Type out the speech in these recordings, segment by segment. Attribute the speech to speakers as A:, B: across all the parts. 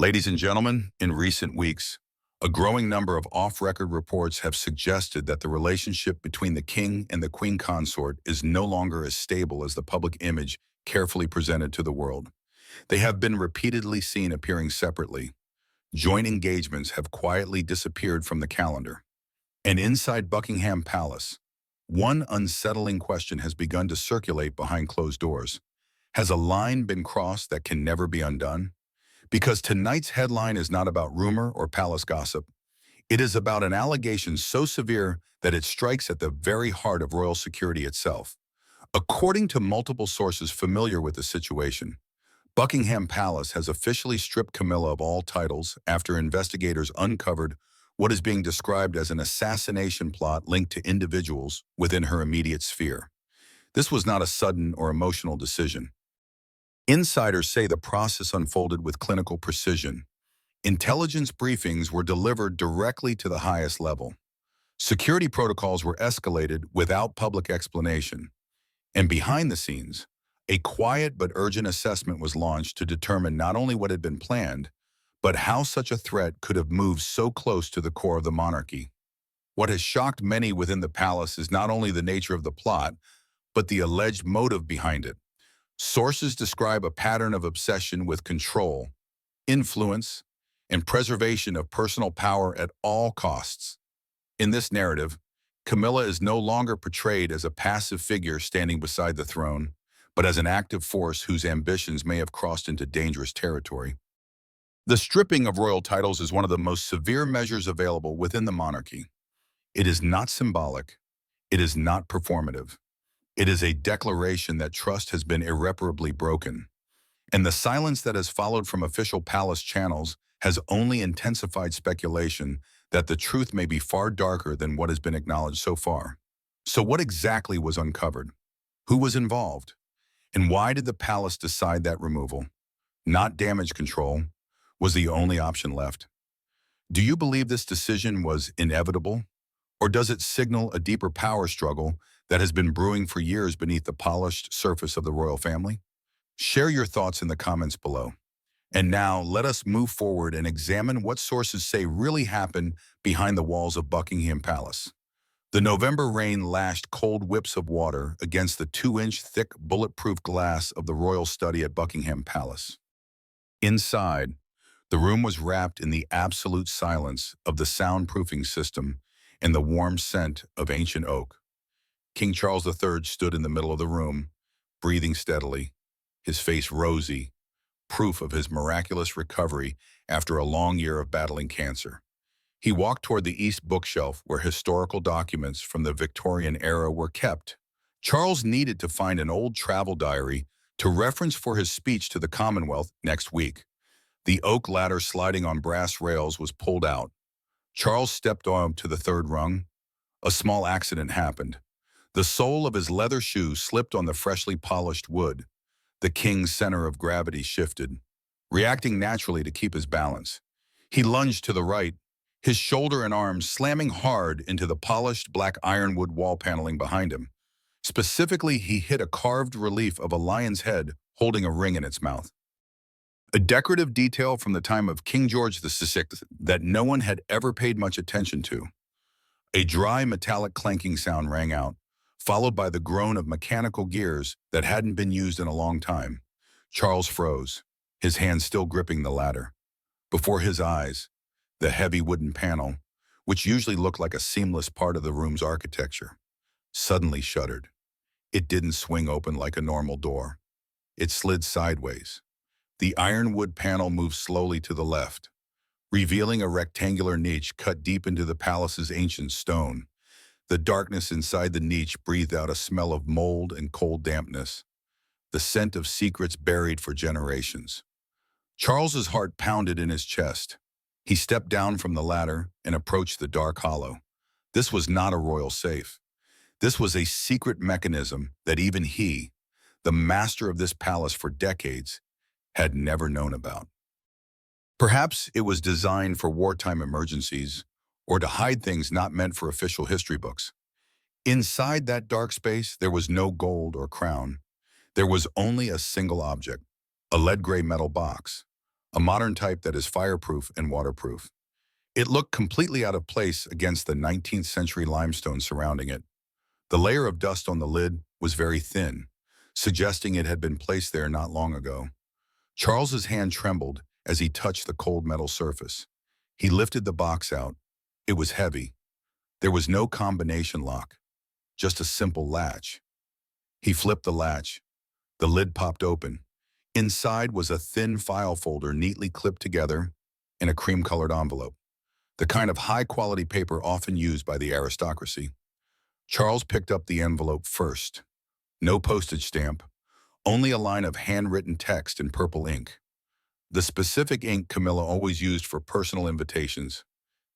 A: Ladies and gentlemen, in recent weeks, a growing number of off-record reports have suggested that the relationship between the king and the queen consort is no longer as stable as the public image carefully presented to the world. They have been repeatedly seen appearing separately. Joint engagements have quietly disappeared from the calendar. And inside Buckingham Palace, one unsettling question has begun to circulate behind closed doors. Has a line been crossed that can never be undone? Because tonight's headline is not about rumor or palace gossip. It is about an allegation so severe that it strikes at the very heart of royal security itself. According to multiple sources familiar with the situation, Buckingham Palace has officially stripped Camilla of all titles after investigators uncovered what is being described as an assassination plot linked to individuals within her immediate sphere. This was not a sudden or emotional decision. Insiders say the process unfolded with clinical precision. Intelligence briefings were delivered directly to the highest level. Security protocols were escalated without public explanation. And behind the scenes, a quiet but urgent assessment was launched to determine not only what had been planned, but how such a threat could have moved so close to the core of the monarchy. What has shocked many within the palace is not only the nature of the plot, but the alleged motive behind it. Sources describe a pattern of obsession with control, influence, and preservation of personal power at all costs. In this narrative, Camilla is no longer portrayed as a passive figure standing beside the throne, but as an active force whose ambitions may have crossed into dangerous territory. The stripping of royal titles is one of the most severe measures available within the monarchy. It is not symbolic. It is not performative. It is a declaration that trust has been irreparably broken. And the silence that has followed from official palace channels has only intensified speculation that the truth may be far darker than what has been acknowledged so far. So what exactly was uncovered? Who was involved? And why did the palace decide that removal, not damage control, was the only option left? Do you believe this decision was inevitable? Or does it signal a deeper power struggle that has been brewing for years beneath the polished surface of the royal family? Share your thoughts in the comments below. And now, let us move forward and examine what sources say really happened behind the walls of Buckingham Palace. The November rain lashed cold whips of water against the 2-inch thick bulletproof glass of the royal study at Buckingham Palace. Inside, the room was wrapped in the absolute silence of the soundproofing system and the warm scent of ancient oak. King Charles III stood in the middle of the room, breathing steadily, his face rosy, proof of his miraculous recovery after a long year of battling cancer. He walked toward the east bookshelf where historical documents from the Victorian era were kept. Charles needed to find an old travel diary to reference for his speech to the Commonwealth next week. The oak ladder sliding on brass rails was pulled out. Charles stepped on to the third rung. A small accident happened. The sole of his leather shoe slipped on the freshly polished wood. The king's center of gravity shifted, reacting naturally to keep his balance. He lunged to the right, his shoulder and arm slamming hard into the polished black ironwood wall paneling behind him. Specifically, he hit a carved relief of a lion's head holding a ring in its mouth. A decorative detail from the time of King George VI that no one had ever paid much attention to. A dry metallic clanking sound rang out, followed by the groan of mechanical gears that hadn't been used in a long time. Charles froze, his hand still gripping the ladder. Before his eyes, the heavy wooden panel, which usually looked like a seamless part of the room's architecture, suddenly shuddered. It didn't swing open like a normal door. It slid sideways. The ironwood panel moved slowly to the left, revealing a rectangular niche cut deep into the palace's ancient stone. The darkness inside the niche breathed out a smell of mold and cold dampness, the scent of secrets buried for generations. Charles's heart pounded in his chest. He stepped down from the ladder and approached the dark hollow. This was not a royal safe. This was a secret mechanism that even he, the master of this palace for decades, had never known about. Perhaps it was designed for wartime emergencies or to hide things not meant for official history books. Inside that dark space, there was no gold or crown. There was only a single object, a lead-gray metal box, a modern type that is fireproof and waterproof. It looked completely out of place against the 19th century limestone surrounding it. The layer of dust on the lid was very thin, suggesting it had been placed there not long ago. Charles's hand trembled as he touched the cold metal surface. He lifted the box out. It was heavy. There was no combination lock, just a simple latch. He flipped the latch. The lid popped open. Inside was a thin file folder neatly clipped together in a cream-colored envelope, the kind of high-quality paper often used by the aristocracy. Charles picked up the envelope first. No postage stamp, only a line of handwritten text in purple ink. The specific ink Camilla always used for personal invitations.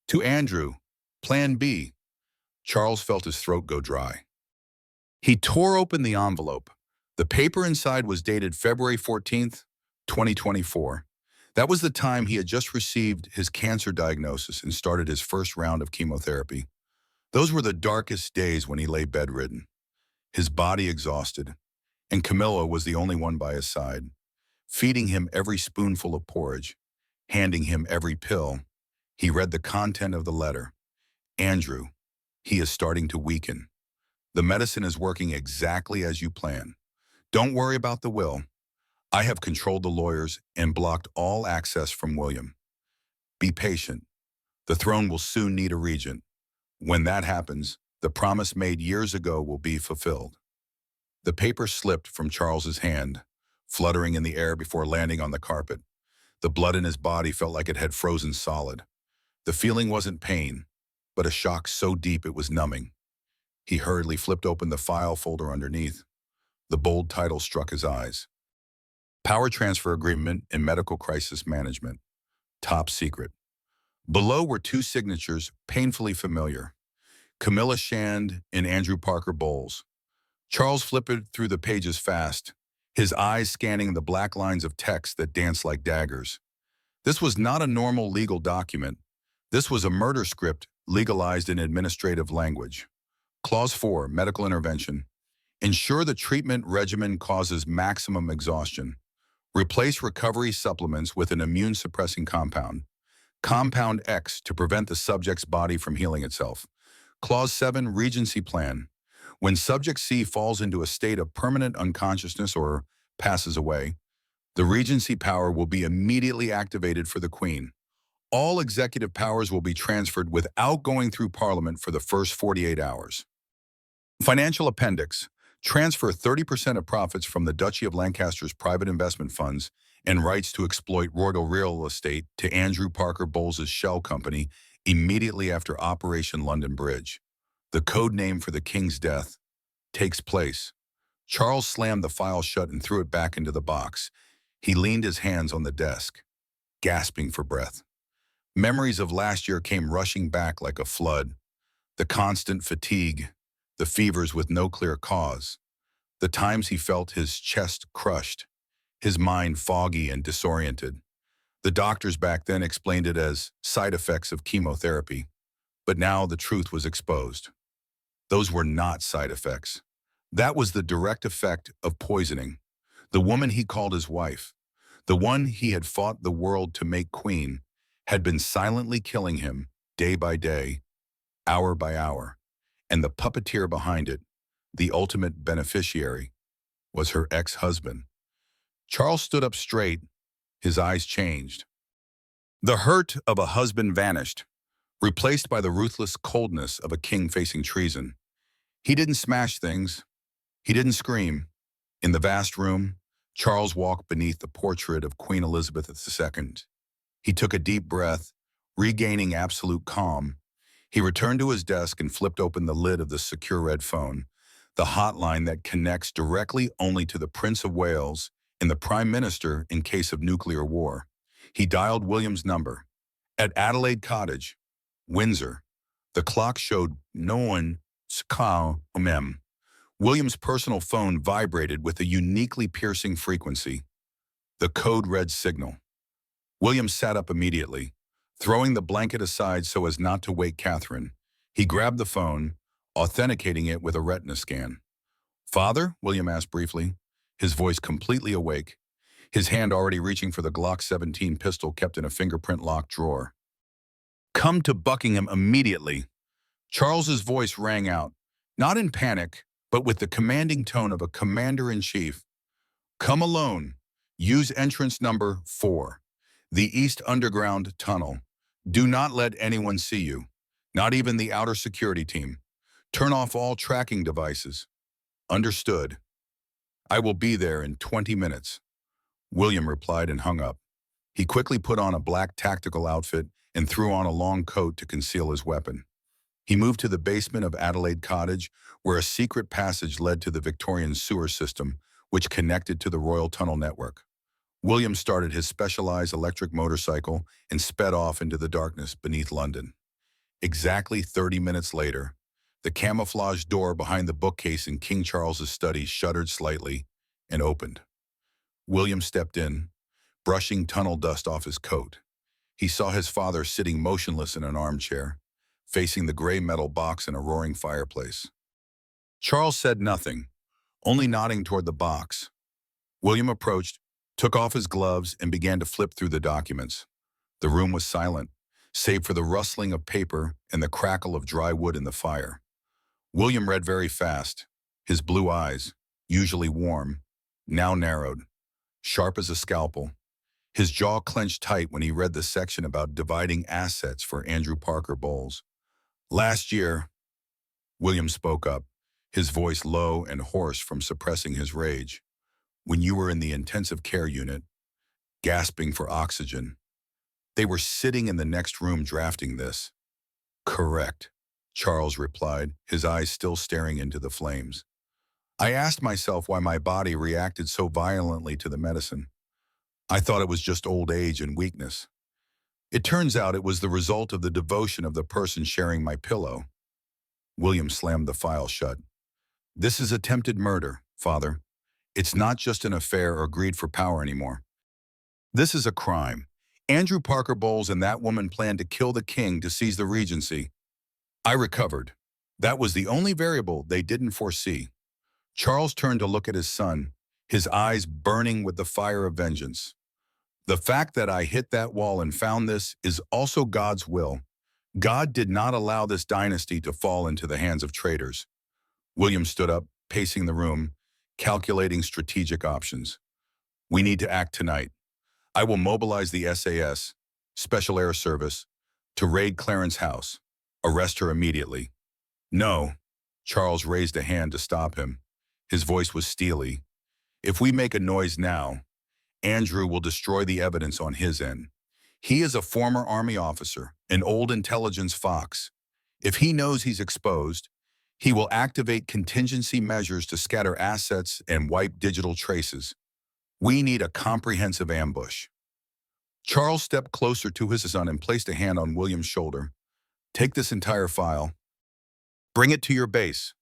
A: To Andrew, Plan B. Charles felt his throat go dry. He tore open the envelope. The paper inside was dated February 14th, 2024. That was the time he had just received his cancer diagnosis and started his first round of chemotherapy. Those were the darkest days when he lay bedridden, his body exhausted, and Camilla was the only one by his side, feeding him every spoonful of porridge, handing him every pill. He read the content of the letter. Andrew, he is starting to weaken. The medicine is working exactly as you plan. Don't worry about the will. I have controlled the lawyers and blocked all access from William. Be patient. The throne will soon need a regent. When that happens, the promise made years ago will be fulfilled. The paper slipped from Charles's hand, fluttering in the air before landing on the carpet. The blood in his body felt like it had frozen solid. The feeling wasn't pain, but a shock so deep it was numbing. He hurriedly flipped open the file folder underneath. The bold title struck his eyes. Power Transfer Agreement in Medical Crisis Management. Top secret. Below were two signatures painfully familiar. Camilla Shand and Andrew Parker Bowles. Charles flipped through the pages fast, his eyes scanning the black lines of text that danced like daggers. This was not a normal legal document. This was a murder script legalized in administrative language. Clause 4, Medical Intervention. Ensure the treatment regimen causes maximum exhaustion. Replace recovery supplements with an immune-suppressing compound. Compound X to prevent the subject's body from healing itself. Clause 7, Regency Plan. When Subject C falls into a state of permanent unconsciousness or passes away, the Regency power will be immediately activated for the Queen. All executive powers will be transferred without going through Parliament for the first 48 hours. Financial Appendix. Transfer 30% of profits from the Duchy of Lancaster's private investment funds and rights to exploit royal real estate to Andrew Parker Bowles' shell company immediately after Operation London Bridge. The code name for the king's death takes place. Charles slammed the file shut and threw it back into the box. He leaned his hands on the desk, gasping for breath. Memories of last year came rushing back like a flood. The constant fatigue, the fevers with no clear cause, the times he felt his chest crushed, his mind foggy and disoriented. The doctors back then explained it as side effects of chemotherapy, but now the truth was exposed. Those were not side effects. That was the direct effect of poisoning. The woman he called his wife, the one he had fought the world to make queen, had been silently killing him day by day, hour by hour. And the puppeteer behind it, the ultimate beneficiary, was her ex-husband. Charles stood up straight. His eyes changed. The hurt of a husband vanished, replaced by the ruthless coldness of a king facing treason. He didn't smash things. He didn't scream. In the vast room, Charles walked beneath the portrait of Queen Elizabeth II. He took a deep breath, regaining absolute calm. He returned to his desk and flipped open the lid of the secure red phone, the hotline that connects directly only to the Prince of Wales and the Prime Minister in case of nuclear war. He dialed William's number. At Adelaide Cottage, Windsor, the clock showed no one. William's personal phone vibrated with a uniquely piercing frequency. The code red signal. William sat up immediately, throwing the blanket aside so as not to wake Catherine. He grabbed the phone, authenticating it with a retina scan. "Father?" William asked briefly, his voice completely awake. his hand already reaching for the Glock 17 pistol kept in a fingerprint-locked drawer. "Come to Buckingham immediately." Charles's voice rang out, not in panic, but with the commanding tone of a commander-in-chief. "Come alone. Use entrance number 4, the East Underground Tunnel. Do not let anyone see you, not even the outer security team. Turn off all tracking devices." "Understood. I will be there in 20 minutes." William replied and hung up. He quickly put on a black tactical outfit and threw on a long coat to conceal his weapon. He moved to the basement of Adelaide Cottage, where a secret passage led to the Victorian sewer system, which connected to the Royal Tunnel network. William started his specialized electric motorcycle and sped off into the darkness beneath London. Exactly 30 minutes later, the camouflage door behind the bookcase in King Charles's study shuddered slightly and opened. William stepped in, brushing tunnel dust off his coat. He saw his father sitting motionless in an armchair, facing the gray metal box in a roaring fireplace. Charles said nothing, only nodding toward the box. William approached, took off his gloves, and began to flip through the documents. The room was silent, save for the rustling of paper and the crackle of dry wood in the fire. William read very fast, his blue eyes, usually warm, now narrowed, sharp as a scalpel. His jaw clenched tight when he read the section about dividing assets for Andrew Parker Bowles. "Last year," William spoke up, his voice low and hoarse from suppressing his rage, "when you were in the intensive care unit, gasping for oxygen, they were sitting in the next room drafting this." "Correct," Charles replied, his eyes still staring into the flames. "I asked myself why my body reacted so violently to the medicine. I thought it was just old age and weakness. It turns out it was the result of the devotion of the person sharing my pillow." William slammed the file shut. "This is attempted murder, Father. It's not just an affair or greed for power anymore. This is a crime. Andrew Parker Bowles and that woman planned to kill the king to seize the regency. I recovered. That was the only variable they didn't foresee." Charles turned to look at his son, his eyes burning with the fire of vengeance. "The fact that I hit that wall and found this is also God's will. God did not allow this dynasty to fall into the hands of traitors." William stood up, pacing the room, calculating strategic options. "We need to act tonight. I will mobilize the SAS, Special Air Service, to raid Clarence's house. Arrest her immediately." "No." Charles raised a hand to stop him. His voice was steely. "If we make a noise now, Andrew will destroy the evidence on his end. He is a former Army officer, an old intelligence fox. If he knows he's exposed, he will activate contingency measures to scatter assets and wipe digital traces. We need a comprehensive ambush." Charles stepped closer to his son and placed a hand on William's shoulder. "Take this entire file. Bring it to your base.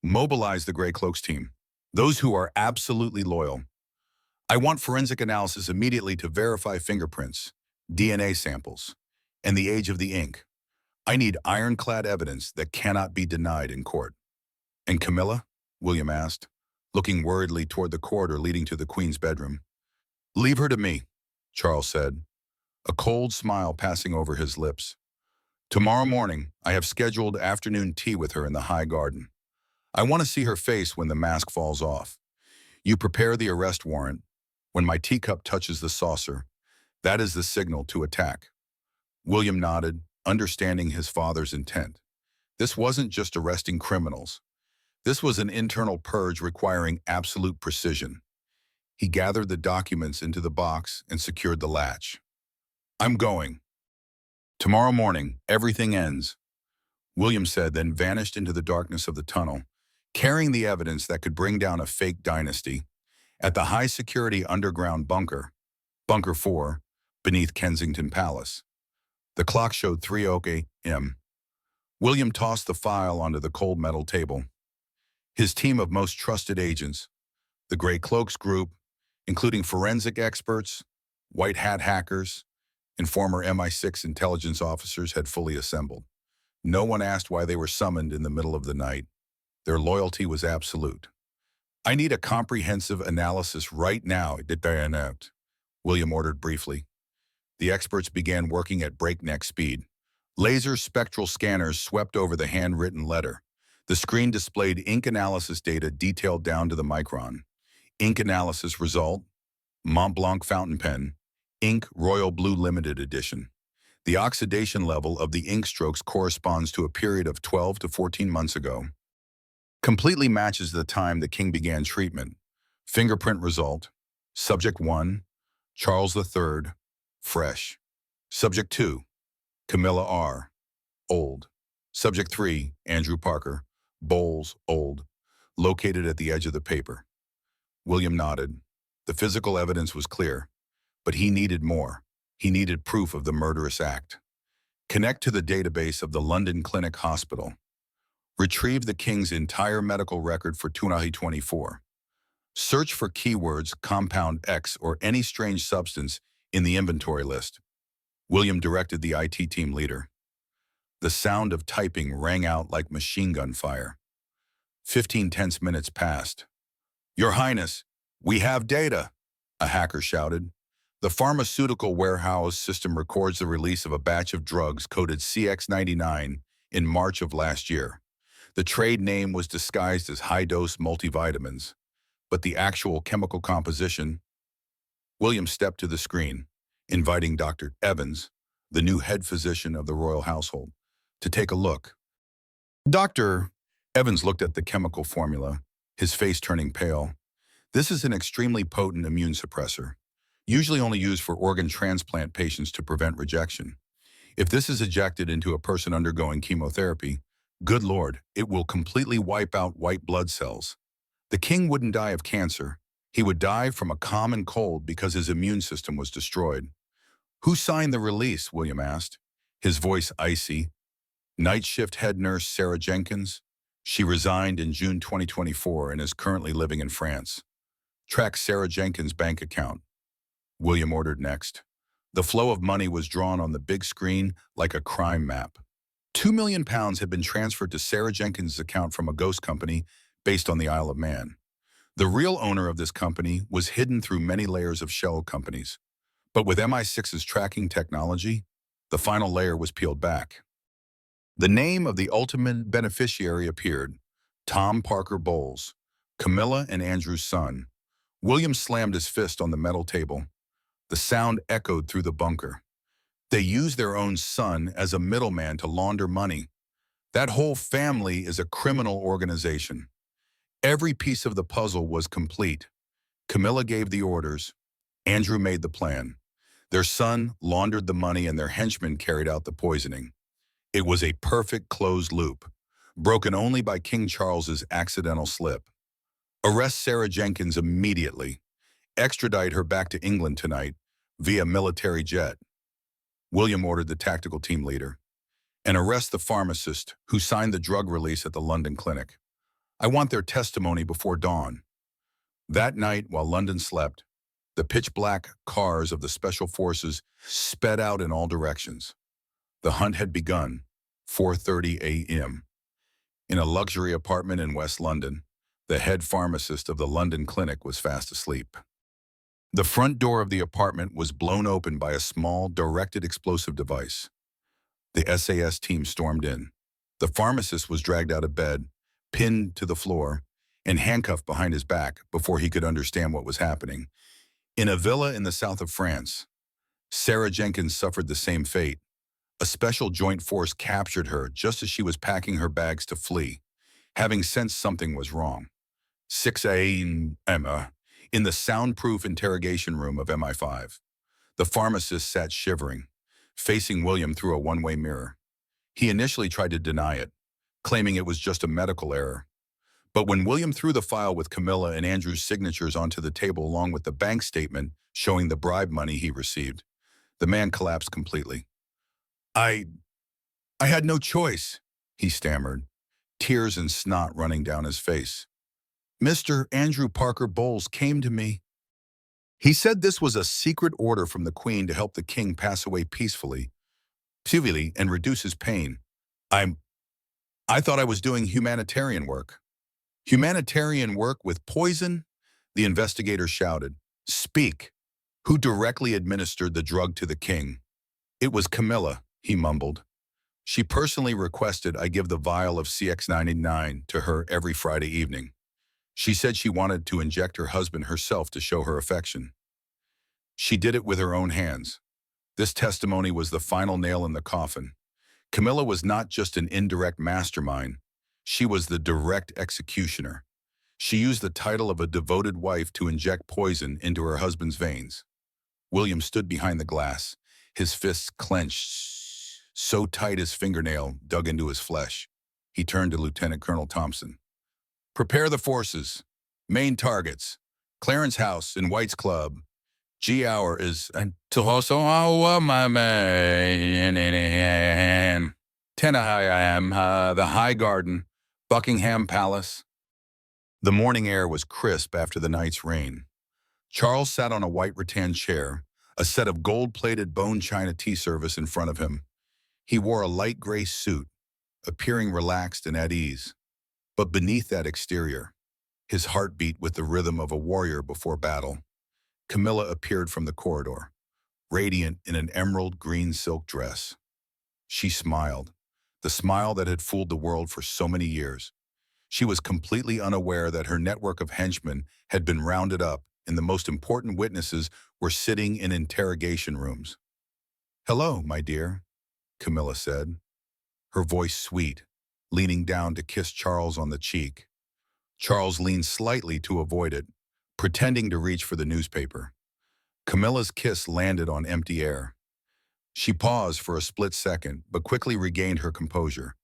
A: Mobilize the Grey Cloaks team, those who are absolutely loyal. I want forensic analysis immediately to verify fingerprints, DNA samples, and the age of the ink. I need ironclad evidence that cannot be denied in court." "And Camilla?" William asked, looking worriedly toward the corridor leading to the Queen's bedroom. "Leave her to me," Charles said, a cold smile passing over his lips. "Tomorrow morning, I have scheduled afternoon tea with her in the High Garden. I want to see her face when the mask falls off. You prepare the arrest warrant. When my teacup touches the saucer, that is the signal to attack." William nodded, understanding his father's intent. This wasn't just arresting criminals. This was an internal purge requiring absolute precision. He gathered the documents into the box and secured the latch. "I'm going. Tomorrow morning, everything ends," William said, then vanished into the darkness of the tunnel, carrying the evidence that could bring down a fake dynasty. At the high-security underground bunker, Bunker 4, beneath Kensington Palace, the clock showed 3:00 a.m. William tossed the file onto the cold metal table. His team of most trusted agents, the Grey Cloaks group, including forensic experts, white hat hackers, and former MI6 intelligence officers, had fully assembled. No one asked why they were summoned in the middle of the night. Their loyalty was absolute. I need a comprehensive analysis right now, William ordered briefly. The experts began working at breakneck speed. Laser spectral scanners swept over the handwritten letter. The screen displayed ink analysis data detailed down to the micron. Ink analysis result, Mont Blanc fountain pen, ink Royal Blue Limited Edition. The oxidation level of the ink strokes corresponds to a period of 12 to 14 months ago. Completely matches the time the king began treatment. Fingerprint result, Subject 1, Charles III, fresh. Subject 2, Camilla R., old. Subject 3, Andrew Parker, Bowles, old. Located at the edge of the paper. William nodded. The physical evidence was clear, but he needed more. He needed proof of the murderous act. Connect to the database of the London Clinic Hospital. Retrieve the king's entire medical record for 2024. Search for keywords compound X or any strange substance in the inventory list. William directed the IT team leader. The sound of typing rang out like machine gun fire. 15 tense minutes passed. Your Highness, we have data, a hacker shouted. The pharmaceutical warehouse system records the release of a batch of drugs coded CX99 in March of last year. The trade name was disguised as high-dose multivitamins, but the actual chemical composition. William stepped to the screen, inviting Dr. Evans, the new head physician of the royal household, to take a look. Dr. Evans looked at the chemical formula, his face turning pale. This is an extremely potent immune suppressor, usually only used for organ transplant patients to prevent rejection. If this is ejected into a person undergoing chemotherapy, good Lord, it will completely wipe out white blood cells. The king wouldn't die of cancer. He would die from a common cold because his immune system was destroyed. Who signed the release? William asked, his voice icy. Night shift head nurse Sarah Jenkins. She resigned in June 2024 and is currently living in France. Track Sarah Jenkins' bank account. William ordered next. The flow of money was drawn on the big screen like a crime map. £2 million had been transferred to Sarah Jenkins' account from a ghost company based on the Isle of Man. The real owner of this company was hidden through many layers of shell companies. But with MI6's tracking technology, the final layer was peeled back. The name of the ultimate beneficiary appeared, Tom Parker Bowles, Camilla and Andrew's son. William slammed his fist on the metal table. The sound echoed through the bunker. They used their own son as a middleman to launder money. That whole family is a criminal organization. Every piece of the puzzle was complete. Camilla gave the orders. Andrew made the plan. Their son laundered the money and their henchmen carried out the poisoning. It was a perfect closed loop, broken only by King Charles's accidental slip. Arrest Sarah Jenkins immediately. Extradite her back to England tonight via military jet. William ordered the tactical team leader. And arrest the pharmacist who signed the drug release at the London clinic. I want their testimony before dawn. That night, while London slept, the pitch-black cars of the special forces sped out in all directions. The hunt had begun, 4:30 a.m. In a luxury apartment in West London, the head pharmacist of the London clinic was fast asleep. The front door of the apartment was blown open by a small, directed explosive device. The SAS team stormed in. The pharmacist was dragged out of bed, pinned to the floor, and handcuffed behind his back before he could understand what was happening. In a villa in the south of France, Sarah Jenkins suffered the same fate. A special joint force captured her just as she was packing her bags to flee, having sensed something was wrong. 6 a.m. in the soundproof interrogation room of MI5. The pharmacist sat shivering, facing William through a one-way mirror. He initially tried to deny it, claiming it was just a medical error. But when William threw the file with Camilla and Andrew's signatures onto the table along with the bank statement showing the bribe money he received, the man collapsed completely. I had no choice, he stammered, tears and snot running down his face. Mr. Andrew Parker Bowles came to me. He said this was a secret order from the Queen to help the king pass away peacefully, and reduce his pain. I thought I was doing humanitarian work. Humanitarian work with poison? The investigator shouted. Speak. Who directly administered the drug to the king? It was Camilla, he mumbled. She personally requested I give the vial of CX-99 to her every Friday evening. She said she wanted to inject her husband herself to show her affection. She did it with her own hands. This testimony was the final nail in the coffin. Camilla was not just an indirect mastermind. She was the direct executioner. She used the title of a devoted wife to inject poison into her husband's veins. William stood behind the glass, his fists clenched so tight his fingernail dug into his flesh. He turned to Lieutenant Colonel Thompson. Prepare the forces. Main targets. Clarence House in White's Club. G hour is until so my man. 10 a.m. The High Garden, Buckingham Palace. The morning air was crisp after the night's rain. Charles sat on a white rattan chair, a set of gold-plated bone china tea service in front of him. He wore a light gray suit, appearing relaxed and at ease. But beneath that exterior, his heart beat with the rhythm of a warrior before battle. Camilla appeared from the corridor, radiant in an emerald green silk dress. She smiled, the smile that had fooled the world for so many years. She was completely unaware that her network of henchmen had been rounded up and the most important witnesses were sitting in interrogation rooms. Hello, my dear, Camilla said, her voice sweet, leaning down to kiss Charles on the cheek. Charles leaned slightly to avoid it, pretending to reach for the newspaper. Camilla's kiss landed on empty air. She paused for a split second, but quickly regained her composure.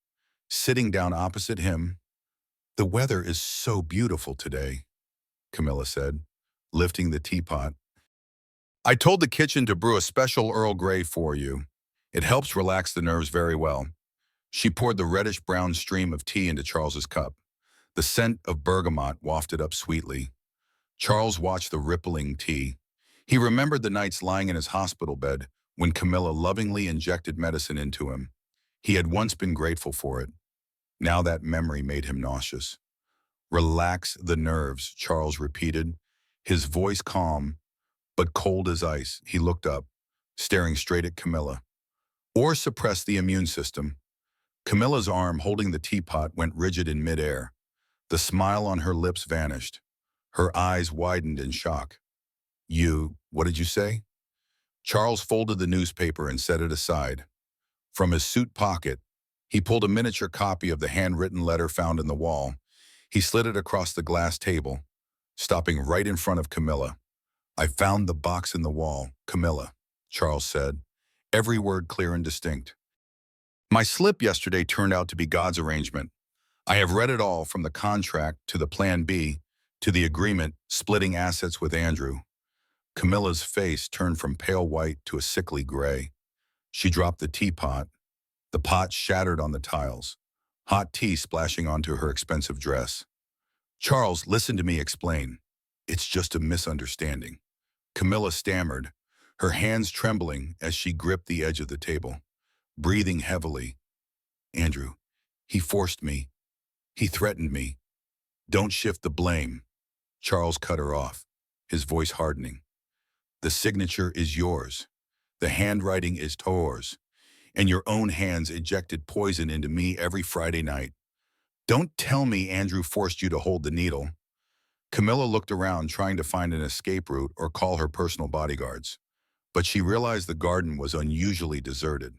A: Sitting down opposite him, "The weather is so beautiful today," Camilla said, lifting the teapot. "I told the kitchen to brew a special Earl Grey for you. It helps relax the nerves very well." She poured the reddish-brown stream of tea into Charles's cup. The scent of bergamot wafted up sweetly. Charles watched the rippling tea. He remembered the nights lying in his hospital bed when Camilla lovingly injected medicine into him. He had once been grateful for it. Now that memory made him nauseous. "Relax the nerves," Charles repeated, his voice calm, but cold as ice. He looked up, staring straight at Camilla. "Or suppress the immune system." Camilla's arm holding the teapot went rigid in midair. The smile on her lips vanished. Her eyes widened in shock. What did you say?" Charles folded the newspaper and set it aside. From his suit pocket, he pulled a miniature copy of the handwritten letter found in the wall. He slid it across the glass table, stopping right in front of Camilla. "I found the box in the wall, Camilla," Charles said, every word clear and distinct. "My slip yesterday turned out to be God's arrangement. I have read it all, from the contract to the Plan B to the agreement splitting assets with Andrew." Camilla's face turned from pale white to a sickly gray. She dropped the teapot. The pot shattered on the tiles, hot tea splashing onto her expensive dress. "Charles, listen to me explain. It's just a misunderstanding." Camilla stammered, her hands trembling as she gripped the edge of the table, breathing heavily. "Andrew, he forced me. He threatened me. Don't shift the blame." Charles cut her off, his voice hardening. "The signature is yours. The handwriting is yours. And your own hands injected poison into me every Friday night. Don't tell me Andrew forced you to hold the needle." Camilla looked around, trying to find an escape route or call her personal bodyguards. But she realized the garden was unusually deserted.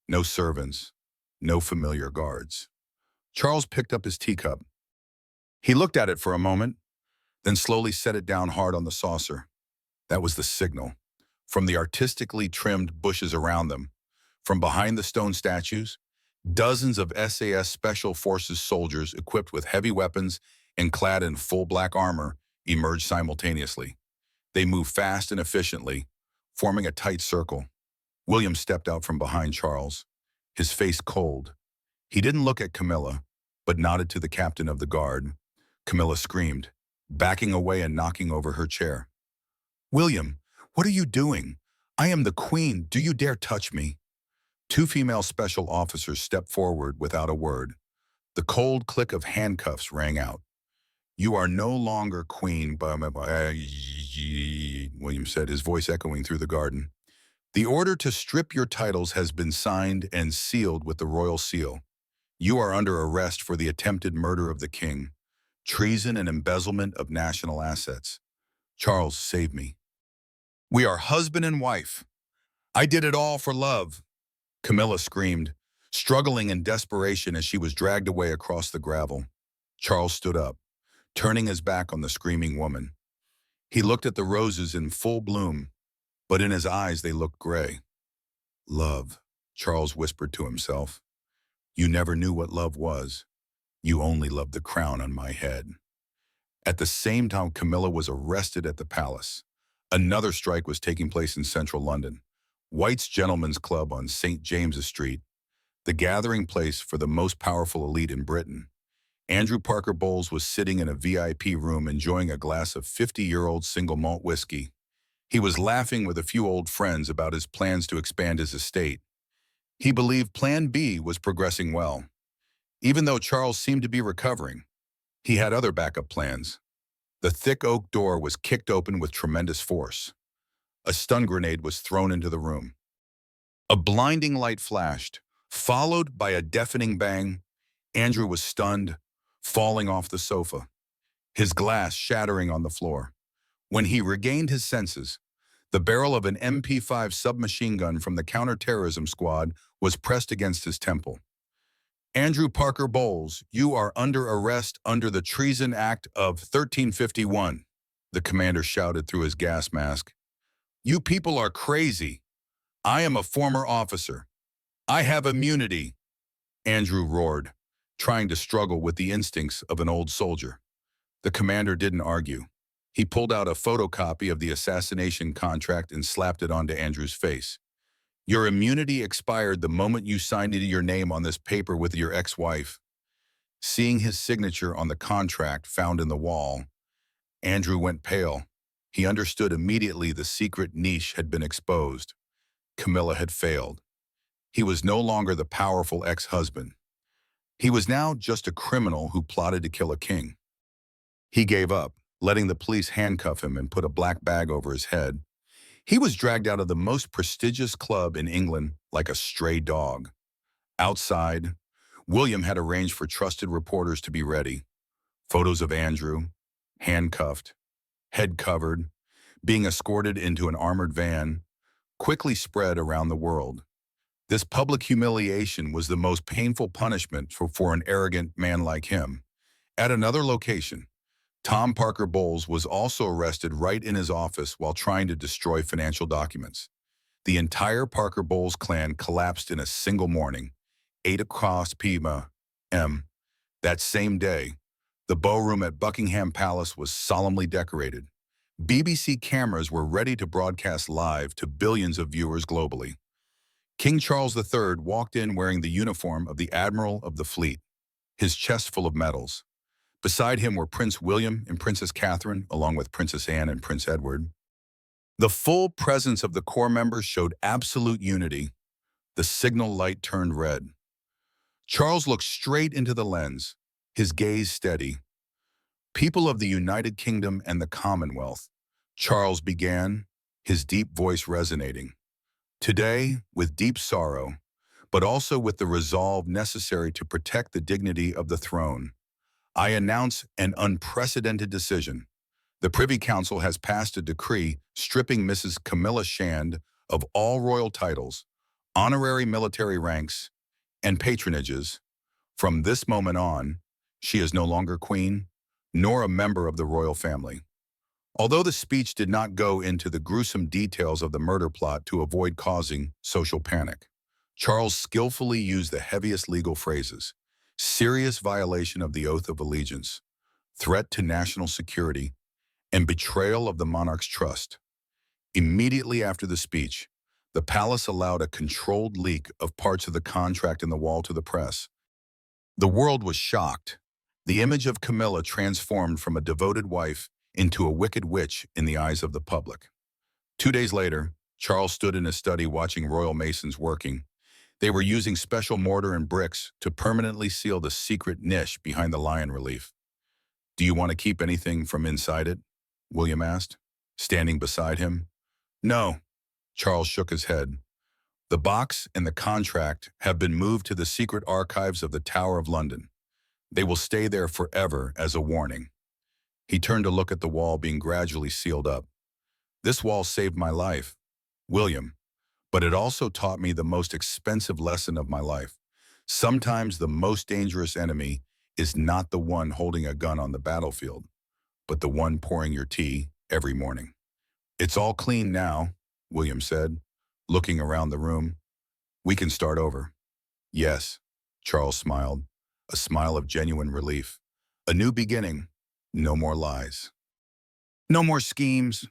A: No servants, no familiar guards. Charles picked up his teacup. He looked at it for a moment, then slowly set it down hard on the saucer. That was the signal. From the artistically trimmed bushes around them, from behind the stone statues, dozens of SAS Special Forces soldiers equipped with heavy weapons and clad in full black armor emerged simultaneously. They moved fast and efficiently, forming a tight circle. William stepped out from behind Charles, his face cold. He didn't look at Camilla, but nodded to the captain of the guard. Camilla screamed, backing away and knocking over her chair. "William, what are you doing? I am the Queen. Do you dare touch me?" Two female special officers stepped forward without a word. The cold click of handcuffs rang out. You are no longer queen, William said, his voice echoing through the garden. The order to strip your titles has been signed and sealed with the royal seal. You are under arrest for the attempted murder of the king, treason and embezzlement of national assets. Charles, save me. We are husband and wife. I did it all for love, Camilla screamed, struggling in desperation as she was dragged away across the gravel. Charles stood up, turning his back on the screaming woman. He looked at the roses in full bloom, but in his eyes they looked gray. Love, Charles whispered to himself. You never knew what love was. You only loved the crown on my head. At the same time, Camilla was arrested at the palace. Another strike was taking place in central London. White's Gentlemen's Club on St. James's Street, the gathering place for the most powerful elite in Britain. Andrew Parker Bowles was sitting in a VIP room enjoying a glass of 50-year-old single malt whiskey. He was laughing with a few old friends about his plans to expand his estate. He believed Plan B was progressing well. Even though Charles seemed to be recovering, he had other backup plans. The thick oak door was kicked open with tremendous force. A stun grenade was thrown into the room. A blinding light flashed, followed by a deafening bang. Andrew was stunned, falling off the sofa, his glass shattering on the floor. When he regained his senses, the barrel of an MP5 submachine gun from the counterterrorism squad was pressed against his temple. Andrew Parker Bowles, you are under arrest under the Treason Act of 1351, the commander shouted through his gas mask. You people are crazy. I am a former officer. I have immunity, Andrew roared, trying to struggle with the instincts of an old soldier. The commander didn't argue. He pulled out a photocopy of the assassination contract and slapped it onto Andrew's face. Your immunity expired the moment you signed your name on this paper with your ex-wife. Seeing his signature on the contract found in the wall, Andrew went pale. He understood immediately the secret niche had been exposed. Camilla had failed. He was no longer the powerful ex-husband. He was now just a criminal who plotted to kill a king. He gave up, letting the police handcuff him and put a black bag over his head. He was dragged out of the most prestigious club in England like a stray dog. Outside, William had arranged for trusted reporters to be ready. Photos of Andrew, handcuffed, head covered, being escorted into an armored van, quickly spread around the world. This public humiliation was the most painful punishment for an arrogant man like him. At another location, Tom Parker Bowles was also arrested right in his office while trying to destroy financial documents. The entire Parker Bowles clan collapsed in a single morning, 8 p.m. That same day, the ballroom at Buckingham Palace was solemnly decorated. BBC cameras were ready to broadcast live to billions of viewers globally. King Charles III walked in wearing the uniform of the Admiral of the Fleet, his chest full of medals. Beside him were Prince William and Princess Catherine, along with Princess Anne and Prince Edward. The full presence of the corps members showed absolute unity. The signal light turned red. Charles looked straight into the lens, his gaze steady. People of the United Kingdom and the Commonwealth, Charles began, his deep voice resonating. Today, with deep sorrow, but also with the resolve necessary to protect the dignity of the throne, I announce an unprecedented decision. The Privy Council has passed a decree stripping Mrs. Camilla Shand of all royal titles, honorary military ranks, and patronages. From this moment on, she is no longer queen, nor a member of the royal family. Although the speech did not go into the gruesome details of the murder plot to avoid causing social panic, Charles skillfully used the heaviest legal phrases: serious violation of the oath of allegiance, threat to national security, and betrayal of the monarch's trust. Immediately after the speech, the palace allowed a controlled leak of parts of the contract in the wall to the press. The world was shocked. The image of Camilla transformed from a devoted wife into a wicked witch in the eyes of the public. 2 days later, Charles stood in his study watching royal masons working. They were using special mortar and bricks to permanently seal the secret niche behind the lion relief. Do you want to keep anything from inside it? William asked, standing beside him. No, Charles shook his head. The box and the contract have been moved to the secret archives of the Tower of London. They will stay there forever as a warning. He turned to look at the wall being gradually sealed up. This wall saved my life, William, but it also taught me the most expensive lesson of my life. Sometimes the most dangerous enemy is not the one holding a gun on the battlefield, but the one pouring your tea every morning. It's all clean now, William said, looking around the room. We can start over. Yes, Charles smiled, a smile of genuine relief. A new beginning, no more lies. No more schemes.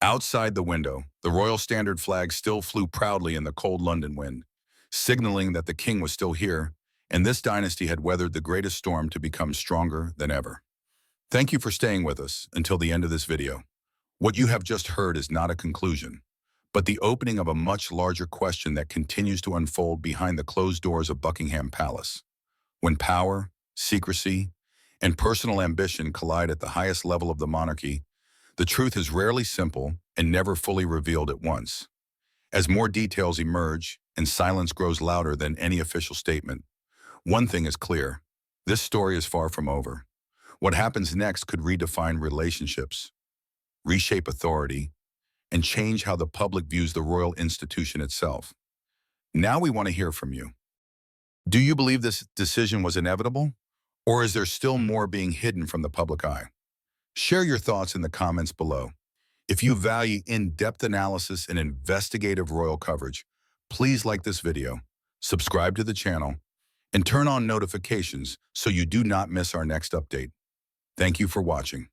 A: Outside the window, the Royal Standard flag still flew proudly in the cold London wind, signaling that the king was still here, and this dynasty had weathered the greatest storm to become stronger than ever. Thank you for staying with us until the end of this video. What you have just heard is not a conclusion, but the opening of a much larger question that continues to unfold behind the closed doors of Buckingham Palace. When power, secrecy, and personal ambition collide at the highest level of the monarchy, the truth is rarely simple and never fully revealed at once. As more details emerge and silence grows louder than any official statement, one thing is clear: this story is far from over. What happens next could redefine relationships, reshape authority, and change how the public views the royal institution itself. Now we want to hear from you. Do you believe this decision was inevitable? Or is there still more being hidden from the public eye? Share your thoughts in the comments below. If you value in-depth analysis and investigative royal coverage, please like this video, subscribe to the channel, and turn on notifications so you do not miss our next update. Thank you for watching.